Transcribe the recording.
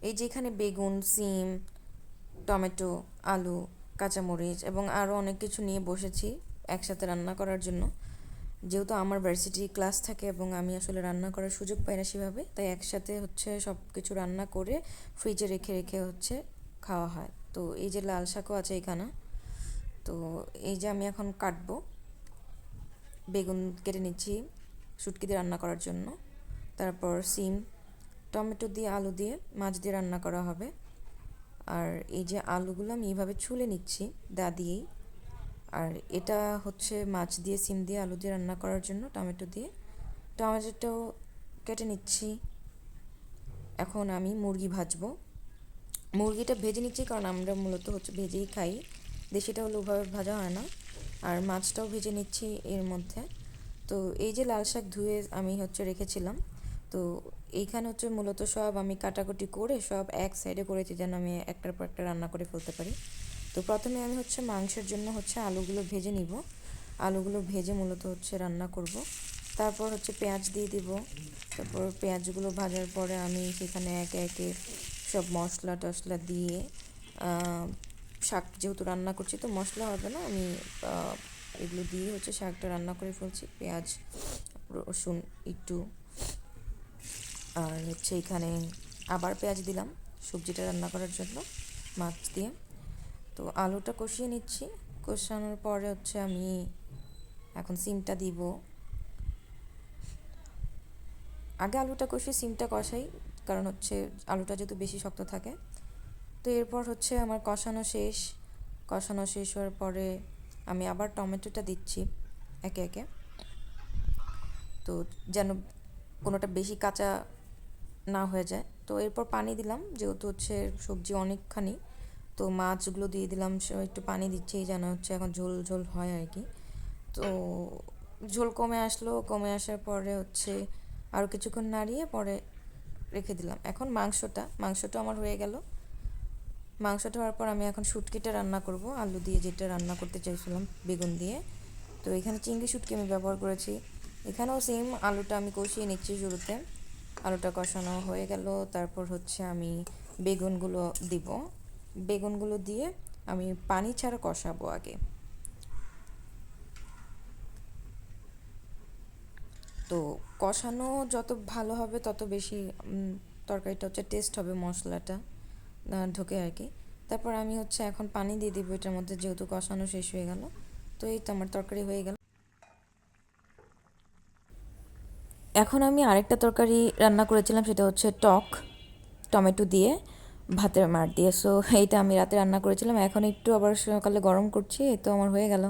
এই যে এখানে বেগুন, সিম, টমেটো, আলু, কাঁচামরিচ এবং আরও অনেক কিছু নিয়ে বসেছি একসাথে রান্না করার জন্য। যেহেতু আমার ভার্সিটি ক্লাস থাকে এবং আমি আসলে রান্না করার সুযোগ পাই না সেভাবে, তাই একসাথে হচ্ছে সব কিছু রান্না করে ফ্রিজে রেখে রেখে হচ্ছে খাওয়া হয়। তো এই যে লাল শাকও আছে এখানে। তো এই যে আমি এখন কাটবো, বেগুন কেটে নিচ্ছি শুটকি দিয়ে রান্না করার জন্য। তারপর সিম, টমেটো দিয়ে, আলু দিয়ে, মাছ দিয়ে রান্না করা হবে। আর এই যে আলুগুলো আমি এইভাবে ছুলে নিচ্ছি দা দিয়েই। আর এটা হচ্ছে মাছ দিয়ে, সিম দিয়ে, আলু দিয়ে রান্না করার জন্য টমেটো দিয়ে। টমেটোটাও কেটে নিচ্ছি। এখন আমি মুরগি ভাজবো। মুরগিটা ভেজে নিচ্ছি কারণ আমরা মূলত হচ্ছে ভেজেই খাই, দেশিটা হলে ওভাবে ভাজা হয় না। আর মাছটাও ভেজে নিচ্ছি এর মধ্যে। তো এই যে লাল শাক ধুয়ে আমি হচ্ছে রেখেছিলাম, তো এইখানে হচ্ছে মূলত সব আমি কাটাকুটি করে সব এক সাইডে করেছি যেন আমি একটার পর একটা রান্না করে ফেলতে পারি। তো প্রথমে আমি হচ্ছে মাংসের জন্য হচ্ছে আলুগুলো ভেজে নিব। আলুগুলো ভেজে মূলত হচ্ছে রান্না করব। তারপর হচ্ছে পেঁয়াজ দিয়ে দিব। তারপর পেঁয়াজগুলো ভাজার পরে আমি সেখানে একে একে সব মশলা টশলা দিয়ে, শাক যেহেতু রান্না করছি তো মশলা হবে না, আমি এগুলো দিয়ে হচ্ছে শাকটা রান্না করে ফেলছি। পেঁয়াজ, রসুন একটু, আর হচ্ছে এখানে আবার পেঁয়াজ দিলাম সবজিটা রান্না করার জন্য মাছ দিয়ে। তো আলুটা কষিয়ে নিচ্ছি। কষানোর পরে হচ্ছে আমি এখন সিমটা দিব। আগে আলুটা কষিয়ে সিমটা কষাই, কারণ হচ্ছে আলুটা যেহেতু বেশি শক্ত থাকে। তো এরপর হচ্ছে আমার কষানো শেষ হওয়ার পরে আমি আবার টমেটোটা দিচ্ছি একে একে, তো যেন কোনোটা বেশি কাঁচা না হয়ে যায়। তো এরপর পানি দিলাম, যেহেতু হচ্ছে সবজি অনেকখানি, তো মাছগুলো দিয়ে দিলাম। একটু পানি দিচ্ছি যেন হচ্ছে এখন ঝোল ঝোল হয় আর কি। তো ঝোল কমে আসলো, কমে আসার পরে হচ্ছে আরও কিছুক্ষণ নাড়িয়ে পরে রেখে দিলাম। এখন মাংসটা আমার হয়ে গেল। মাংসটা হওয়ার পর আমি এখন শুটকিটা রান্না করব, আলু দিয়ে যেটা রান্না করতে চাইছিলাম বেগুন দিয়ে। তো এখানে চিংড়ি শুটকি আমি ব্যবহার করেছি। এখানেও সেম আলুটা আমি কষিয়ে নিচ্ছি শুরুতে। আলুটা কষানো হয়ে গেল, তারপর হচ্ছে আমি বেগুনগুলো দিব। বেগুনগুলো দিয়ে আমি পানি ছাড়া কষাবো আগে। তো কষানো যত ভালো হবে তত বেশি তরকারিটা হচ্ছে টেস্ট হবে, মশলাটা ঢোকে আর কি। তারপর আমি হচ্ছে এখন পানি দিয়ে দিব এটার মধ্যে, যেহেতু কষানো শেষ হয়ে গেল। তো এই তো আমার তরকারি হয়ে গেল। এখন আমি আরেকটা তরকারি রান্না করেছিলাম, সেটা হচ্ছে টক টমেটো দিয়ে, ভাতের মাড় দিয়ে। সো এইটা আমি রাতে রান্না করেছিলাম, এখন একটু আবার সকালে গরম করছি। এই তো আমার হয়ে গেল।